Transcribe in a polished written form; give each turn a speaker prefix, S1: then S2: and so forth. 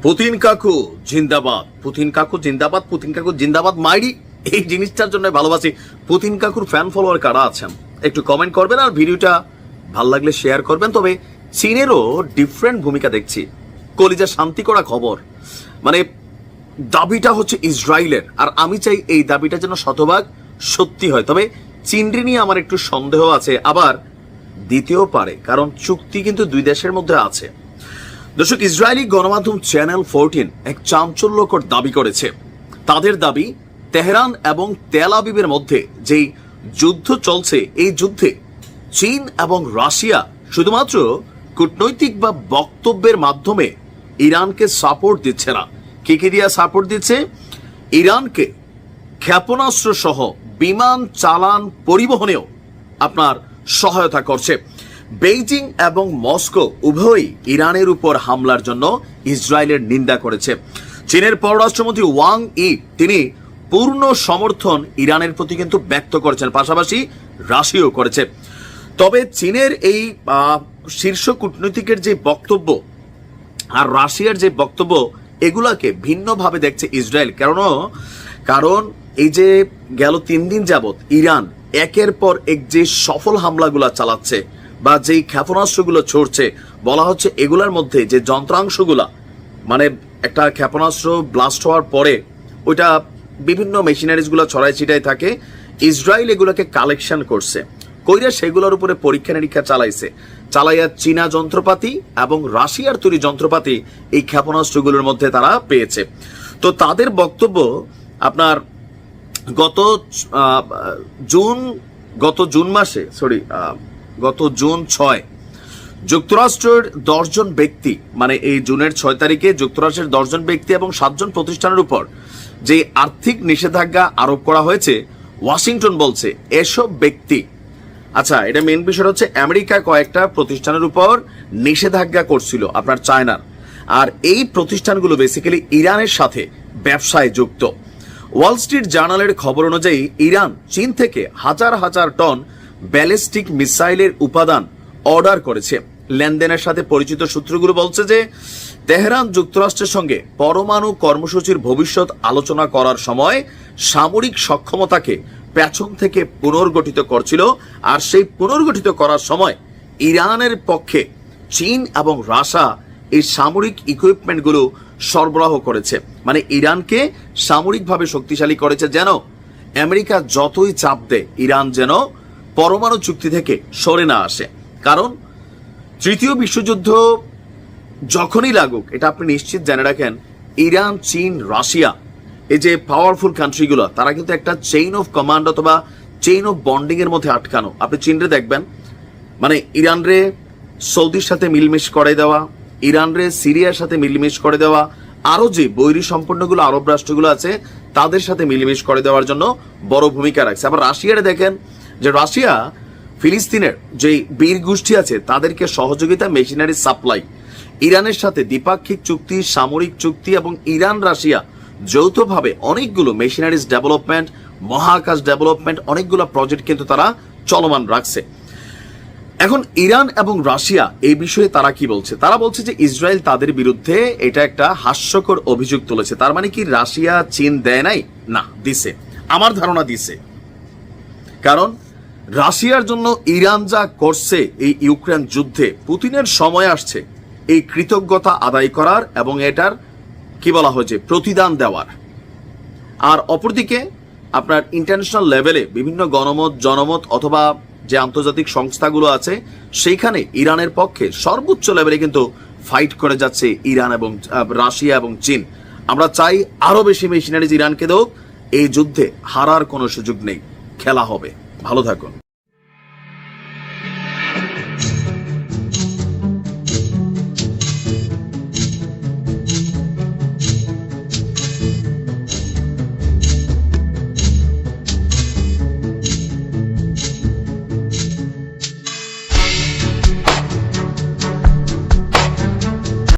S1: Putin কাকু জিন্দাবাদ, Putin কাকু জিন্দাবাদ, পুতিন কাকু জিন্দাবাদ মাইরি। এই জিনিসটার জন্য ভালোবাসি। পুতিন কাকুর ফ্যান ফলোয়ার কারা আছেন একটু কমেন্ট করবেন, আর ভিডিওটা ভালো লাগলে শেয়ার করবেন। তবে চীনেরও ডিফারেন্ট ভূমিকা দেখছি। কলিজা শান্তি করা খবর, মানে দাবিটা হচ্ছে ইসরায়েলের, আর আমি চাই এই দাবিটা যেন শতভাগ সত্যি হয়। তবে চীনরে নিয়ে আমার একটু সন্দেহ আছে, আবার দিতেও পারে, কারণ চুক্তি কিন্তু দুই দেশের মধ্যে আছে। দর্শক, ইসরায়েলি গণমাধ্যম চ্যানেল 14 এক চাঞ্চল্যকর দাবি করেছে। তাদের দাবি, তেহরান এবং তেল আবিবের মধ্যে যেই যুদ্ধ চলছে, এই যুদ্ধে চীন এবং রাশিয়া শুধুমাত্র কূটনৈতিক বা বক্তব্যের মাধ্যমে ইরানকে সাপোর্ট দিচ্ছে না। কি কি দিয়া সাপোর্ট দিচ্ছে? ইরানকে ক্ষেপণাস্ত্র সহ বিমান চালান পরিবহনেও আপনার সহায়তা করছে। বেইজিং এবং মস্কো উভয়ই ইরানের উপর হামলার জন্য ইসরায়েলের নিন্দা করেছে। চীনের পররাষ্ট্রমন্ত্রী ওয়াং ই তিনি পূর্ণ সমর্থন ইরানের প্রতি কিন্তু ব্যক্ত করেছেন, পাশাপাশি রাশিয়াও করেছে। তবে চীনের এই শীর্ষ কূটনীতিকের যে বক্তব্য আর রাশিয়ার যে বক্তব্য, এগুলাকে ভিন্নভাবে দেখছে ইসরায়েল। কারণ এই যে গেল 3 দিন যাবৎ ইরান একের পর এক যে সফল হামলাগুলা চালাচ্ছে বা যেই ক্ষেপণাস্ত্রগুলো ছড়ছে, বলা হচ্ছে এগুলার মধ্যে যে যন্ত্রাংশগুলা, মানে একটা ক্ষেপণাস্ত্র ব্লাস্ট হওয়ার পরে ওইটা বিভিন্ন মেশিনারিজগুলো ছড়াই ছিটাই থাকে, ইসরায়েল এগুলোকে কালেকশন করছে, কইরা সেগুলোর উপরে পরীক্ষা নিরীক্ষা চালাইয়া চীনা যন্ত্রপাতি এবং রাশিয়ার তৈরি যন্ত্রপাতি এই ক্ষেপণাস্ত্রগুলোর মধ্যে তারা পেয়েছে। তো তাদের বক্তব্য, আপনার গত জুন 6 যুক্তরাষ্ট্রের 10 জন ব্যক্তি, মানে এই জুনের 6 তারিখে যুক্তরাষ্ট্রের 10 জন ব্যক্তি এবং 7 জন প্রতিষ্ঠানের উপর যে আর্থিক নিষেধাজ্ঞা আরোপ করা হয়েছে, ওয়াশিংটন বলছে এসব ব্যক্তি, আচ্ছা এটা মেইন বিষয় হচ্ছে আমেরিকা কয়েকটা প্রতিষ্ঠানের উপর নিষেধাজ্ঞা করছিল আপনার চায়নার, আর এই প্রতিষ্ঠানগুলো বেসিক্যালি ইরানের সাথে ব্যবসায় যুক্ত। ওয়াল স্ট্রিট জার্নালের খবর অনুযায়ী ইরান চীন থেকে হাজার হাজার টন ব্যালিস্টিক মিসাইলের উপাদান অর্ডার করেছে। লেনদেনের সাথে পরিচিত সূত্রগুলো বলছে যে তেহরান যুক্তরাষ্ট্রের সঙ্গে পরমাণু কর্মসূচির ভবিষ্যৎ আলোচনা করার সময় সামরিক সক্ষমতাকে পেছন থেকে পুনর্গঠিত করছিল, আর সেই পুনর্গঠিত করার সময় ইরানের পক্ষে চীন এবং রাশিয়া এই সামরিক ইকুইপমেন্টগুলো সরবরাহ করেছে, মানে ইরানকে সামরিকভাবে শক্তিশালী করেছে, যেন আমেরিকা যতই চাপ দেয় ইরান যেন পরমাণু চুক্তি থেকে সরে না আসে। কারণ তৃতীয় বিশ্বযুদ্ধ যখনই লাগুক, এটা আপনি নিশ্চিত জেনে রাখেন, ইরান, চীন, রাশিয়া এই যে পাওয়ারফুল কান্ট্রিগুলো, তারা কিন্তু একটা চেইন অফ কমান্ড অথবা চেইন অফ বন্ডিং এর মধ্যে আটকানো। আপনি চীনরে দেখবেন, মানে ইরানরে সৌদির সাথে মিলমিশ করে দেওয়া, ইরানরে সিরিয়ার সাথে মিলমিশ করে দেওয়া, আরো যে বৈরী সম্পন্নগুলো আরব রাষ্ট্রগুলো আছে তাদের সাথে মিলমিশ করে দেওয়ার জন্য বড় ভূমিকা রাখছে। আবার রাশিয়ারে দেখেন যে রাশিয়া ফিলিস্তিনের যে বীর গোষ্ঠী আছে তাদেরকে সহযোগিতা, মেশিনারি সাপ্লাই, ইরানের সাথে দ্বিপাক্ষিক চুক্তি, সামরিক চুক্তি এবং ইরান রাশিয়া যৌথভাবে অনেকগুলো মেশিনারিজ ডেভেলপমেন্ট, মহাকাশ ডেভেলপমেন্ট, অনেকগুলো প্রজেক্ট কিন্তু তারা চলমান রাখছে। এখন ইরান এবং রাশিয়া এই বিষয়ে তারা কি বলছে? তারা বলছে যে ইসরায়েল তাদের বিরুদ্ধে এটা একটা হাস্যকর অভিযোগ তুলেছে। তার মানে কি রাশিয়া চীন দেয় নাই? না, দিছে। আমার ধারণা দিছে, কারণ রাশিয়ার জন্য ইরান যা করছে এই ইউক্রেন যুদ্ধে, পুতিনের সময় আসছে এই কৃতজ্ঞতা আদায় করার এবং এটার কি বলা হয়েছে প্রতিদান দেওয়ার। আর অপরদিকে আপনার ইন্টারন্যাশনাল লেভেলে বিভিন্ন জনমত অথবা যে আন্তর্জাতিক সংস্থাগুলো আছে সেইখানে ইরানের পক্ষে সর্বোচ্চ লেভেলে কিন্তু ফাইট করে যাচ্ছে ইরান এবং রাশিয়া এবং চীন। আমরা চাই আরো বেশি মেশিনারিজ ইরানকে দেওক, এই যুদ্ধে হারার কোনো সুযোগ নেই, খেলা হবে। ভালো থাকুন।